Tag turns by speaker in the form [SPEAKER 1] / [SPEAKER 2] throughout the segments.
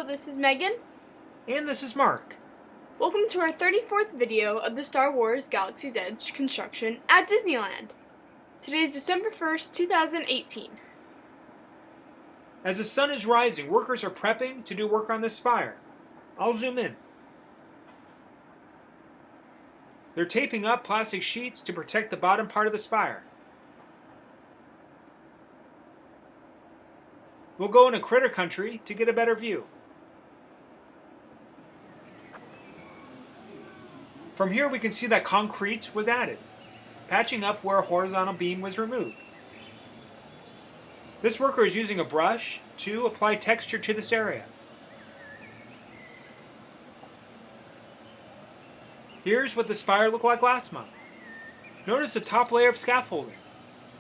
[SPEAKER 1] Hello, this is Megan.
[SPEAKER 2] And this is Mark.
[SPEAKER 1] Welcome to our 34th video of the Star Wars Galaxy's Edge construction at Disneyland. Today is December 1st, 2018.
[SPEAKER 2] As the sun is rising, workers are prepping to do work on this spire. I'll zoom in. They're taping up plastic sheets to protect the bottom part of the spire. We'll go into Critter Country to get a better view. From here we can see that concrete was added, patching up where a horizontal beam was removed. This worker is using a brush to apply texture to this area. Here's what the spire looked like last month. Notice the top layer of scaffolding.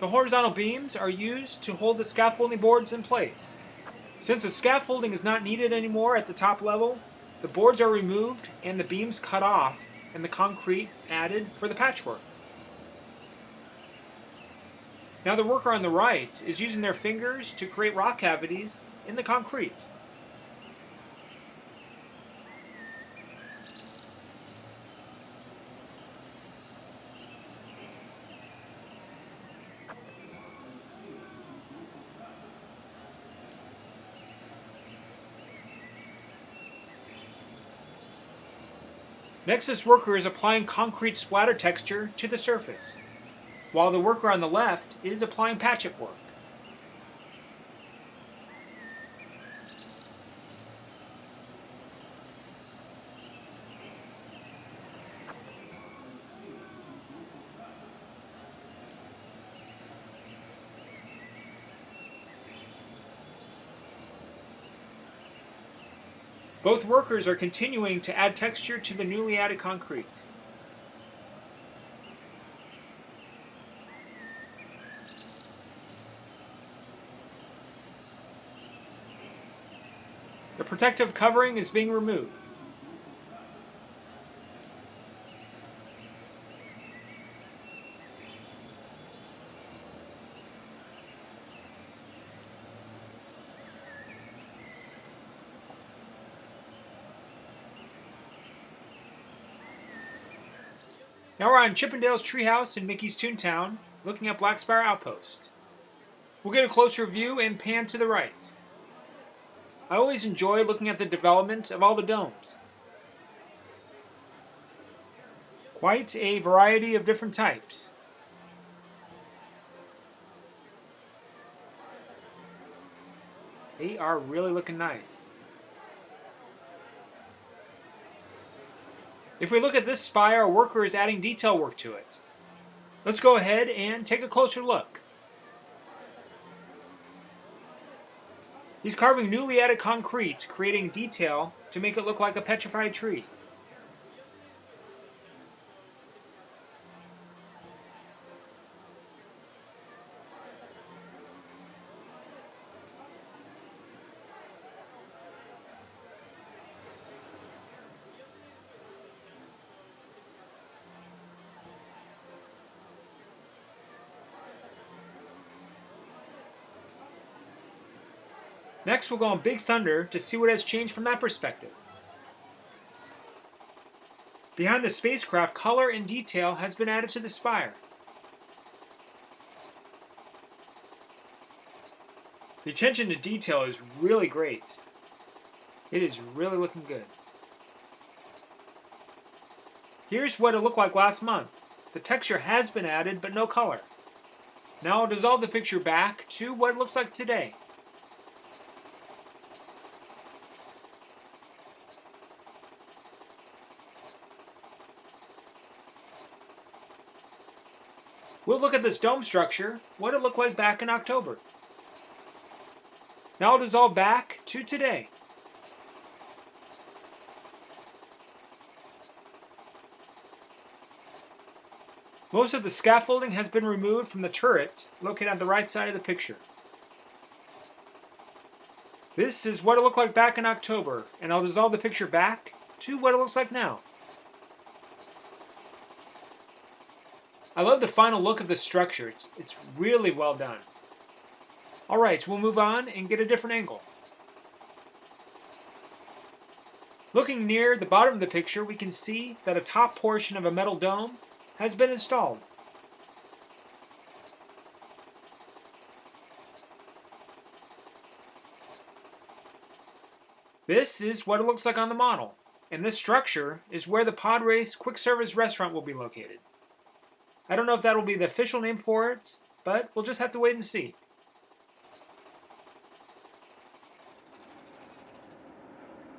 [SPEAKER 2] The horizontal beams are used to hold the scaffolding boards in place. Since the scaffolding is not needed anymore at the top level, the boards are removed and the beams cut off and the concrete added for the patchwork. Now the worker on the right is using their fingers to create rock cavities in the concrete. Next, this worker is applying concrete splatter texture to the surface, while the worker on the left is applying patch-up work. Both workers are continuing to add texture to the newly added concrete. The protective covering is being removed. Now we're on Chippendales Treehouse in Mickey's Toontown, looking at Black Spire Outpost. We'll get a closer view and pan to the right. I always enjoy looking at the development of all the domes. Quite a variety of different types. They are really looking nice. If we look at this spire, a worker is adding detail work to it. Let's go ahead and take a closer look. He's carving newly added concrete, creating detail to make it look like a petrified tree. Next, we'll go on Big Thunder to see what has changed from that perspective. Behind the spacecraft, color and detail has been added to the spire. The attention to detail is really great. It is really looking good. Here's what it looked like last month. The texture has been added, but no color. Now I'll dissolve the picture back to what it looks like today. We'll look at this dome structure, what it looked like back in October. Now I'll dissolve back to today. Most of the scaffolding has been removed from the turret located on the right side of the picture. This is what it looked like back in October, and I'll dissolve the picture back to what it looks like now. I love the final look of the structure. It's really well done. Alright, we'll move on and get a different angle. Looking near the bottom of the picture, we can see that a top portion of a metal dome has been installed. This is what it looks like on the model, and this structure is where the Pod Race quick service restaurant will be located. I don't know if that will be the official name for it, but we'll just have to wait and see.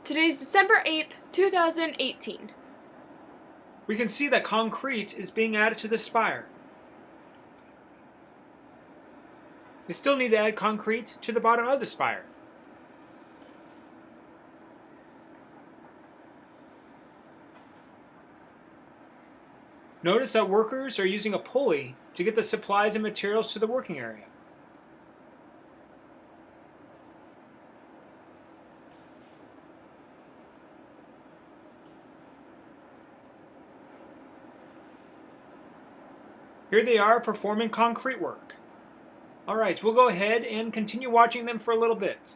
[SPEAKER 1] Today's December 8th, 2018.
[SPEAKER 2] We can see that concrete is being added to the spire. They still need to add concrete to the bottom of the spire. Notice that workers are using a pulley to get the supplies and materials to the working area. Here they are performing concrete work. Alright, we'll go ahead and continue watching them for a little bit.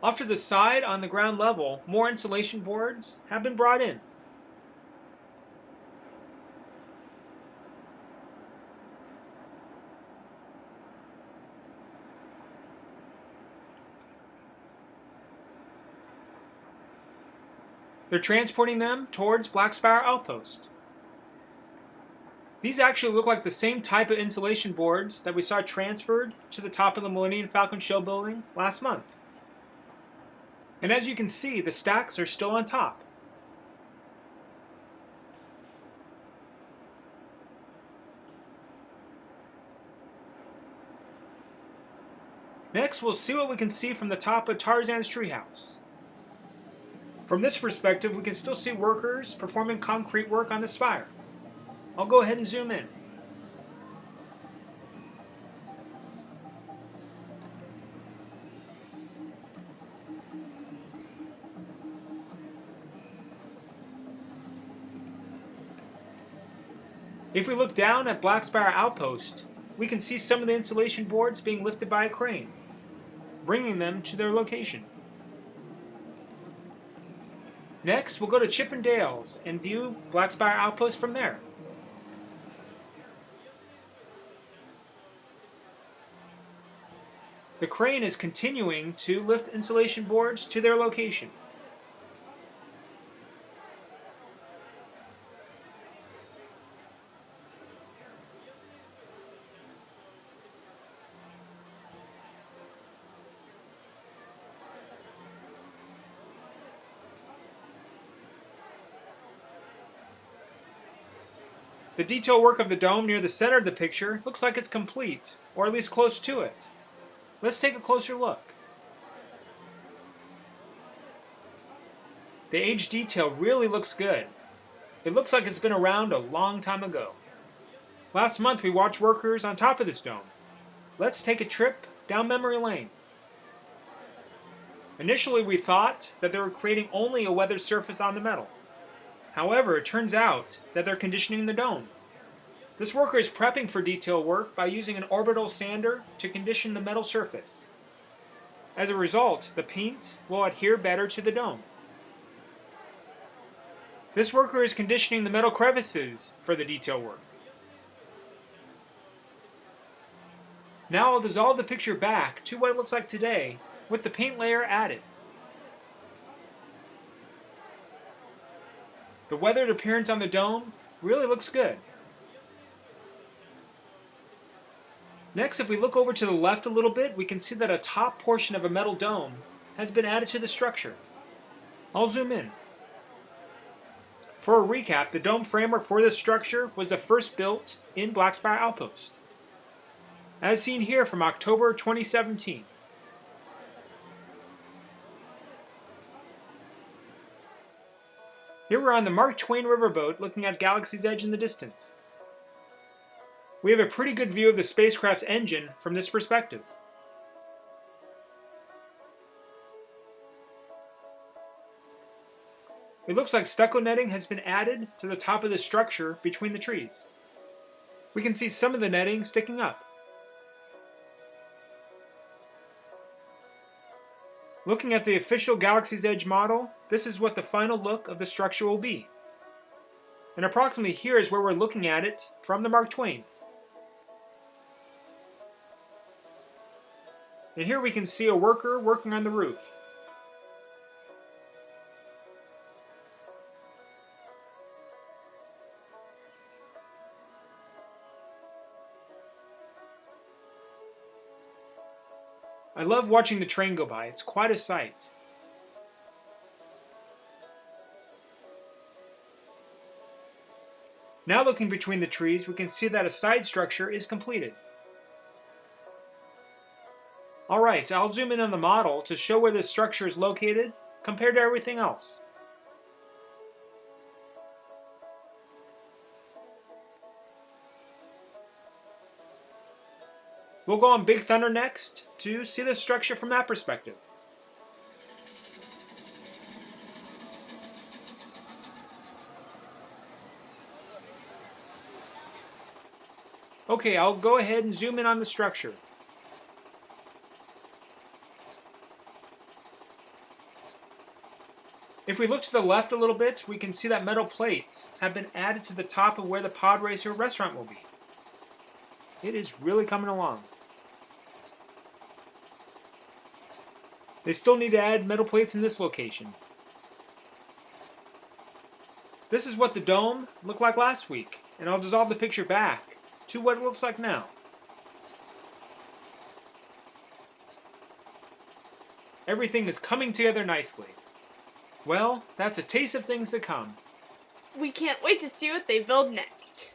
[SPEAKER 2] Off to the side, on the ground level, more insulation boards have been brought in. They're transporting them towards Black Spire Outpost. These actually look like the same type of insulation boards that we saw transferred to the top of the Millennium Falcon show building last month. And as you can see, the stacks are still on top. Next, we'll see what we can see from the top of Tarzan's treehouse. From this perspective, we can still see workers performing concrete work on the spire. I'll go ahead and zoom in. If we look down at Black Spire Outpost, we can see some of the insulation boards being lifted by a crane, bringing them to their location. Next, we'll go to Chippendales and view Black Spire Outpost from there. The crane is continuing to lift insulation boards to their location. The detail work of the dome near the center of the picture looks like it's complete, or at least close to it. Let's take a closer look. The age detail really looks good. It looks like it's been around a long time ago. Last month we watched workers on top of this dome. Let's take a trip down memory lane. Initially we thought that they were creating only a weathered surface on the metal. However, it turns out that they're conditioning the dome. This worker is prepping for detail work by using an orbital sander to condition the metal surface. As a result, the paint will adhere better to the dome. This worker is conditioning the metal crevices for the detail work. Now I'll dissolve the picture back to what it looks like today with the paint layer added. The weathered appearance on the dome really looks good. Next, if we look over to the left a little bit, we can see that a top portion of a metal dome has been added to the structure. I'll zoom in. For a recap, the dome framework for this structure was the first built in Black Spire Outpost, as seen here from October 2017. Here we're on the Mark Twain riverboat looking at Galaxy's Edge in the distance. We have a pretty good view of the spacecraft's engine from this perspective. It looks like stucco netting has been added to the top of the structure between the trees. We can see some of the netting sticking up. Looking at the official Galaxy's Edge model, this is what the final look of the structure will be. And approximately here is where we're looking at it from the Mark Twain. And here we can see a worker working on the roof. I love watching the train go by. It's quite a sight. Now looking between the trees, we can see that a side structure is completed. Alright, I'll zoom in on the model to show where this structure is located compared to everything else. We'll go on Big Thunder next to see the structure from that perspective. Okay, I'll go ahead and zoom in on the structure. If we look to the left a little bit, we can see that metal plates have been added to the top of where the Pod Racer restaurant will be. It is really coming along. They still need to add metal plates in this location. This is what the dome looked like last week, and I'll dissolve the picture back to what it looks like now. Everything is coming together nicely. Well, that's a taste of things to come.
[SPEAKER 1] We can't wait to see what they build next.